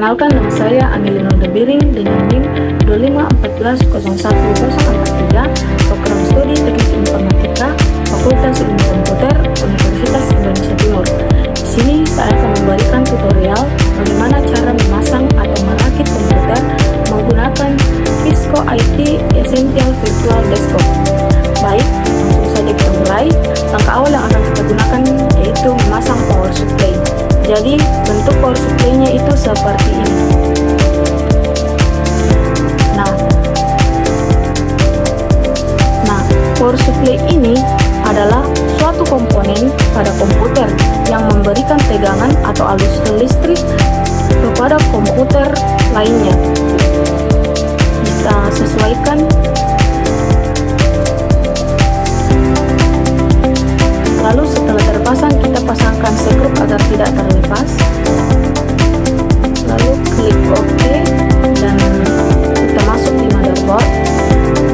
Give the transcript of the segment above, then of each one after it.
Perkenalkan, nama saya Angelina Debiring dengan NIM 25140143, Program Studi Teknik Informatika, Fakultas Ilmu Komputer, Universitas Indonesia Timur. Di sini saya akan memberikan tutorial bagaimana cara memasang atau merakit komputer menggunakan Cisco IT Essential Virtual Desktop. Baik, langsung saja kita mulai. Langkah awal yang akan kita gunakan yaitu memasang power supply. Jadi bentuk power supply-nya itu seperti ini. Nah, power supply ini adalah suatu komponen pada komputer yang memberikan tegangan atau arus listrik kepada komputer lainnya. Bisa sesuaikan. Lalu setelah terpasang, kita pasangkan sekrup agar tidak terlepas. Lalu klik OK dan kita masuk di motherboard.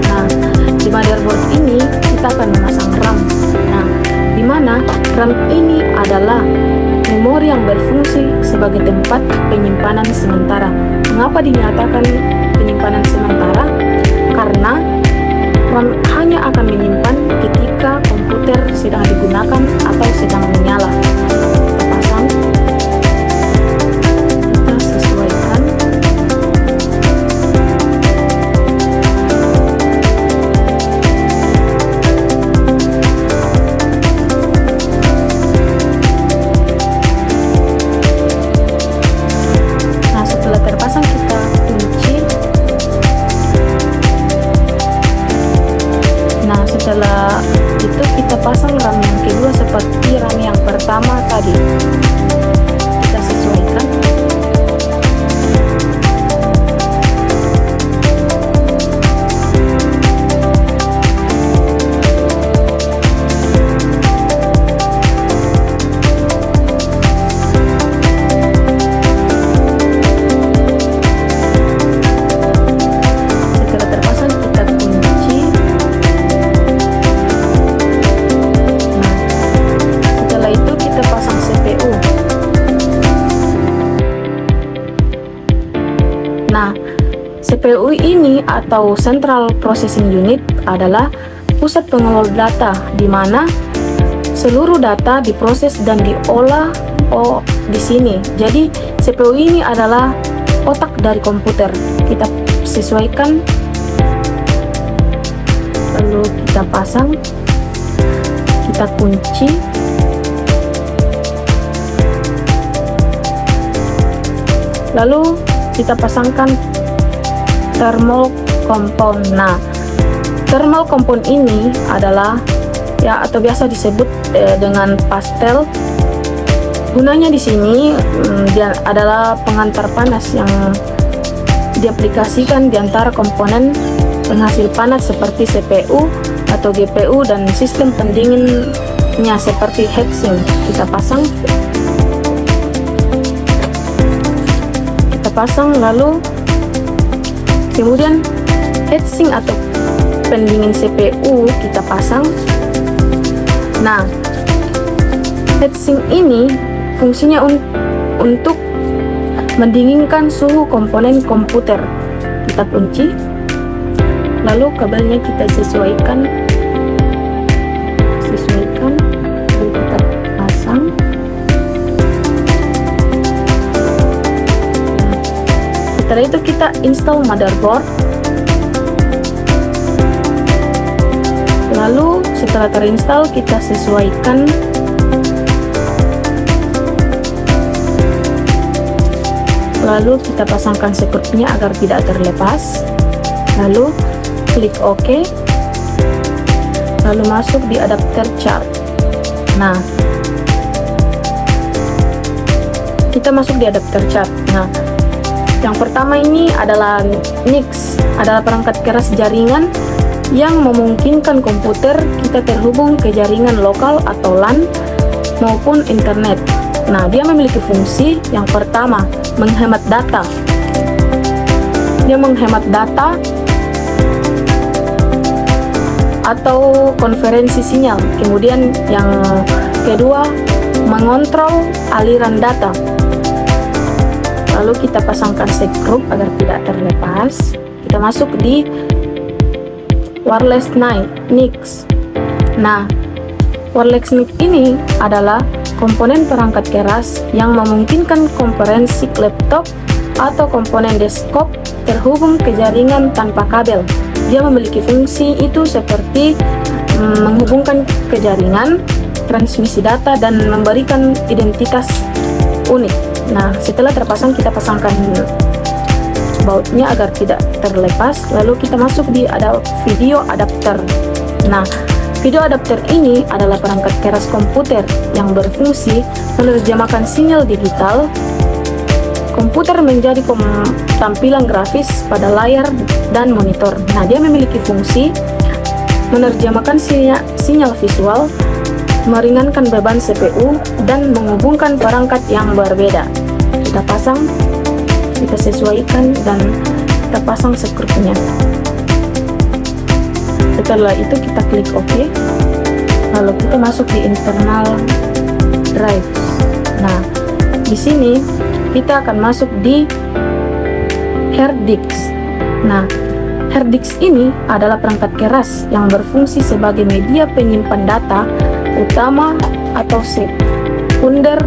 Nah, di motherboard ini kita akan memasang RAM. Nah, di mana RAM ini adalah memori yang berfungsi sebagai tempat penyimpanan sementara. Mengapa dinyatakan penyimpanan sementara? Karena RAM hanya akan menyimpan ketika komputer sedang digunakan atau sedang menyala. Pasang, kita sesuaikan. Nah, setelah terpasang kita kunci. Nah, setelah itu kita pasang RAM yang kedua seperti RAM yang pertama tadi. Kita sesuaikan. Setelah terpasang kita kunci. Nah, CPU ini atau Central Processing Unit adalah pusat pengelola data di mana seluruh data diproses dan diolah di sini. Jadi CPU ini adalah otak dari komputer. Kita sesuaikan, lalu kita pasang, kita kunci. Lalu kita pasangkan thermal compound. Nah, thermal compound ini adalah atau biasa disebut dengan pastel. Gunanya di sini dia adalah pengantar panas yang diaplikasikan di antara komponen penghasil panas seperti CPU atau GPU dan sistem pendinginnya seperti heatsink. Kita pasang. Lalu kemudian heatsink atau pendingin CPU kita pasang. Nah, heatsink ini fungsinya untuk mendinginkan suhu komponen komputer. Kita kunci, lalu kabelnya kita sesuaikan, lalu kita pasang. Setelah itu kita install motherboard. Lalu setelah terinstall kita sesuaikan. Lalu kita pasangkan sekrupnya agar tidak terlepas. Lalu klik OK. Lalu masuk di adapter chart. Nah, kita masuk di adapter chart. Nah, yang pertama ini adalah NIC, adalah perangkat keras jaringan yang memungkinkan komputer kita terhubung ke jaringan lokal atau LAN maupun internet. Nah, dia memiliki fungsi yang pertama, menghemat data. Dia menghemat data atau konferensi sinyal. Kemudian yang kedua, mengontrol aliran data. Lalu kita pasangkan sekrup agar tidak terlepas. Kita masuk di wireless NIC. Nah, wireless NIC ini adalah komponen perangkat keras yang memungkinkan komprehensif laptop atau komponen desktop terhubung ke jaringan tanpa kabel. Dia memiliki fungsi itu seperti menghubungkan ke jaringan, transmisi data, dan memberikan identitas unik. Nah, setelah terpasang, kita pasangkan bautnya agar tidak terlepas. Lalu kita masuk di video adapter. Nah, video adapter ini adalah perangkat keras komputer yang berfungsi menerjemahkan sinyal digital komputer menjadi tampilan grafis pada layar dan monitor. Nah, dia memiliki fungsi menerjemahkan sinyal visual, meringankan beban CPU, dan menghubungkan perangkat yang berbeda. Kita pasang, kita sesuaikan, dan kita pasang sekrupnya. Setelah itu kita klik OK. Lalu kita masuk di internal drive. Nah, di sini kita akan masuk di hard disk. Nah, hard disk ini adalah perangkat keras yang berfungsi sebagai media penyimpan data utama atau sekunder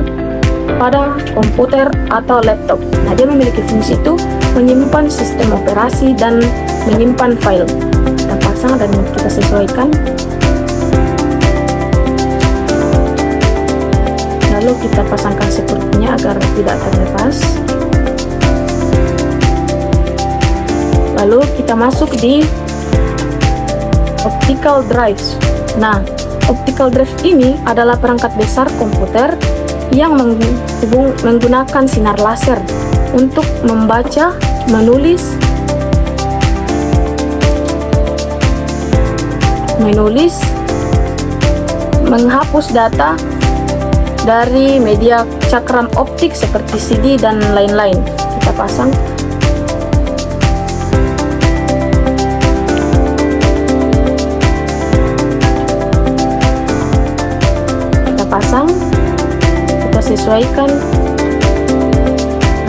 pada komputer atau laptop. Nah, dia memiliki fungsi itu menyimpan sistem operasi dan menyimpan file. Kita pasang dan kita sesuaikan. Lalu kita pasangkan sekrupnya agar tidak terlepas. Lalu kita masuk di optical drive. Nah, optical drive ini adalah perangkat besar komputer yang menggunakan sinar laser untuk membaca, menulis, menghapus data dari media cakram optik seperti CD dan lain-lain. Kita pasang. Kita pasang. Kita sesuaikan.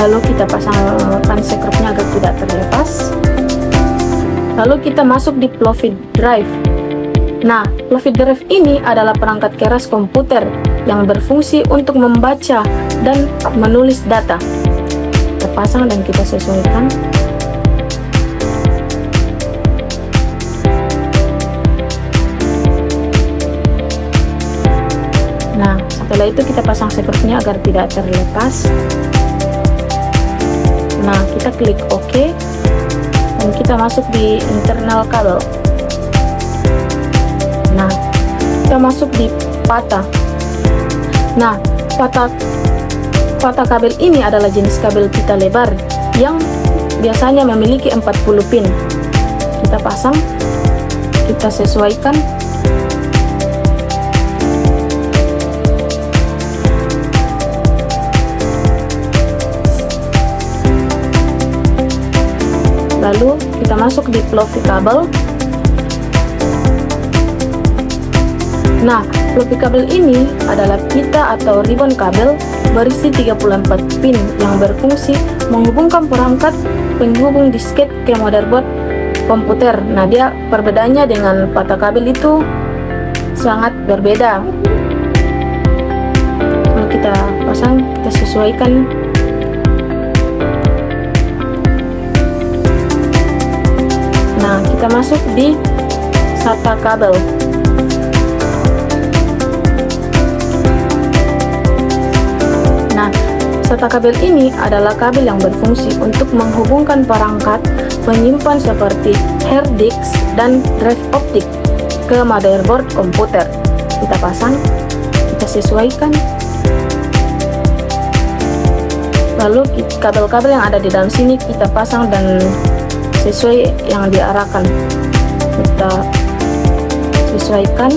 Lalu kita pasangkan sekrupnya agar tidak terlepas. Lalu kita masuk di floppy drive. Nah, floppy drive ini adalah perangkat keras komputer yang berfungsi untuk membaca dan menulis data. Kita pasang dan kita sesuaikan. Nah, setelah itu kita pasang sekrupnya agar tidak terlepas. Nah, kita klik OK dan kita masuk di internal kabel. Nah, kita masuk di pata. Nah, pata kabel ini adalah jenis kabel pita lebar yang biasanya memiliki 40 pin. Kita pasang, kita sesuaikan. Lalu kita masuk di floppy kabel. Nah, floppy kabel ini adalah pita atau ribbon kabel berisi 34 pin yang berfungsi menghubungkan perangkat penghubung disket ke motherboard komputer. Nah, dia perbedaannya dengan pata kabel itu sangat berbeda. Kalau kita pasang, kita sesuaikan. Nah, kita masuk di SATA kabel. Nah, SATA kabel ini adalah kabel yang berfungsi untuk menghubungkan perangkat penyimpan seperti hard disk dan drive optik ke motherboard komputer. Kita pasang, kita sesuaikan. Lalu kabel-kabel yang ada di dalam sini kita pasang dan sesuai yang diarahkan. Kita sesuaikan.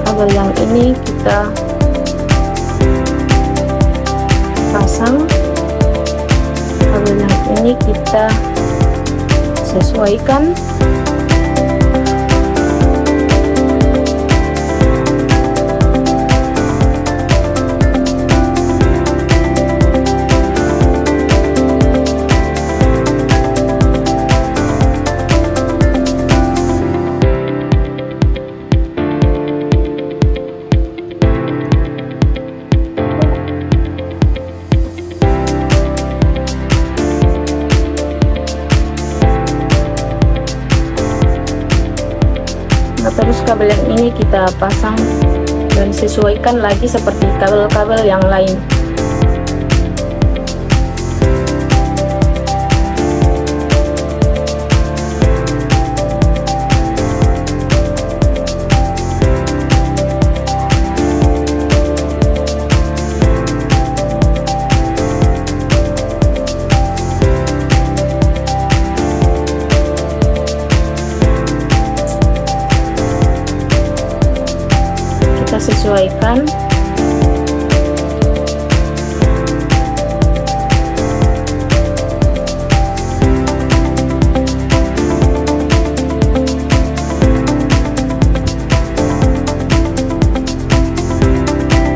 Kabel yang ini kita pasang, kabel yang ini kita sesuaikan. kabel yang ini kita pasang dan sesuaikan lagi seperti kabel-kabel yang lain. Sesuaikan.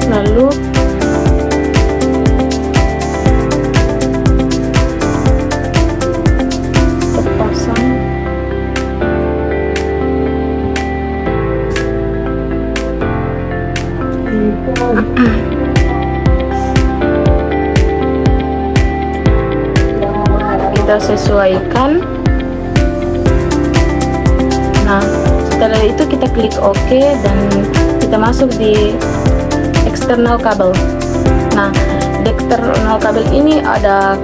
Lalu terpasang. Kita sesuaikan. Nah, setelah itu kita klik OK dan kita masuk di eksternal kabel. Nah, di eksternal kabel ini ada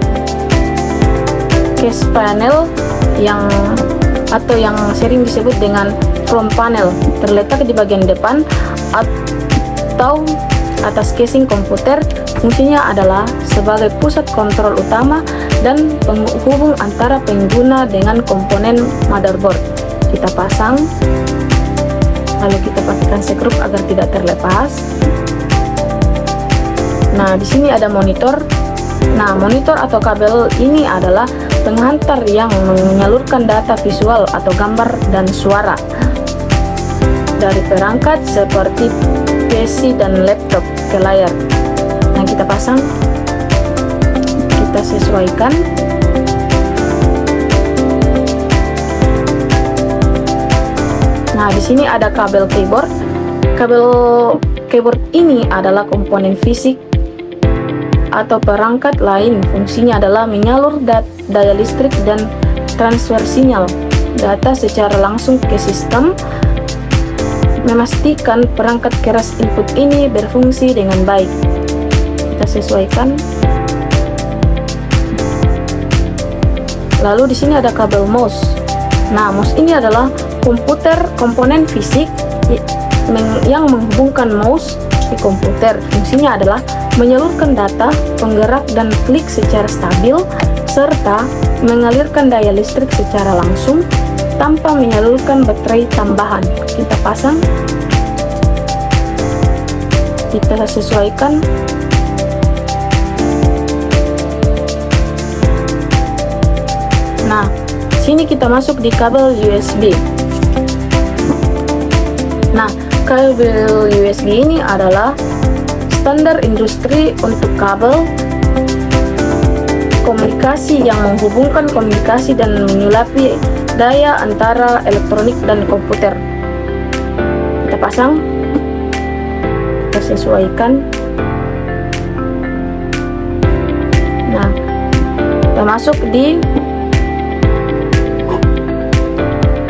case panel yang sering disebut dengan front panel, terletak di bagian depan atau atas casing komputer. Fungsinya adalah sebagai pusat kontrol utama dan penghubung antara pengguna dengan komponen motherboard. Kita pasang, lalu kita pakaikan skrup agar tidak terlepas. Nah, di sini ada monitor. Nah, monitor atau kabel ini adalah penghantar yang menyalurkan data visual atau gambar dan suara dari perangkat seperti PC dan laptop ke layar. Nah, kita pasang, kita sesuaikan. Nah, di sini ada kabel keyboard. Kabel keyboard ini adalah komponen fisik atau perangkat lain. Fungsinya adalah menyalur daya listrik dan transfer sinyal data secara langsung ke sistem, memastikan perangkat keras input ini berfungsi dengan baik. Kita sesuaikan. Lalu di sini ada kabel mouse. Nah, mouse ini adalah komponen fisik yang menghubungkan mouse di komputer. Fungsinya adalah menyalurkan data, penggerak dan klik secara stabil, serta mengalirkan daya listrik secara langsung tanpa menyalurkan baterai tambahan. Kita pasang, kita sesuaikan. Nah, sini kita masuk di kabel USB. Nah, kabel USB ini adalah standar industri untuk kabel komunikasi yang menghubungkan komunikasi dan menyulapi daya antara elektronik dan komputer. Kita pasang, kita sesuaikan. Nah, kita masuk di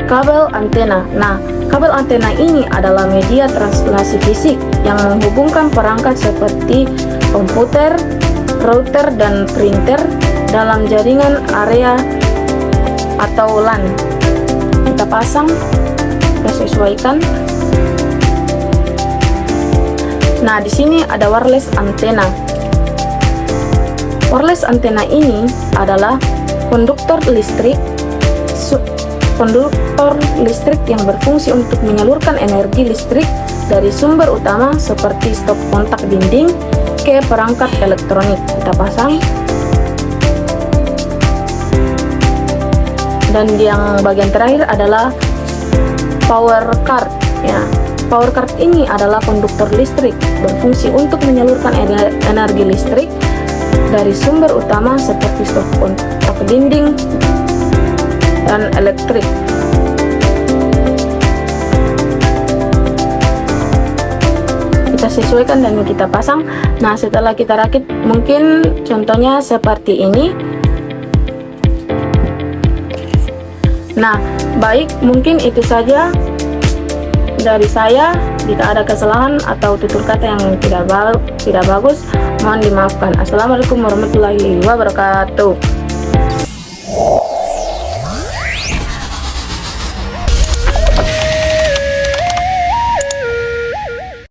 kabel antena. Nah, kabel antena ini adalah media translasi fisik yang menghubungkan perangkat seperti komputer, router, dan printer dalam jaringan area atau LAN. Kita pasang, kita sesuaikan. Nah, di sini ada wireless antena. Wireless antena ini adalah konduktor listrik yang berfungsi untuk menyalurkan energi listrik dari sumber utama seperti stop kontak dinding ke perangkat elektronik. Kita pasang. Dan yang bagian terakhir adalah power card. Ya, power card ini adalah konduktor listrik berfungsi untuk menyalurkan energi listrik dari sumber utama seperti stop kontak dinding dan elektrik. Kita sesuaikan dan kita pasang. Nah, setelah kita rakit, mungkin contohnya seperti ini. Nah, baik, mungkin itu saja dari saya. Jika ada kesalahan atau tutur kata yang tidak bagus, mohon dimaafkan. Assalamualaikum warahmatullahi wabarakatuh.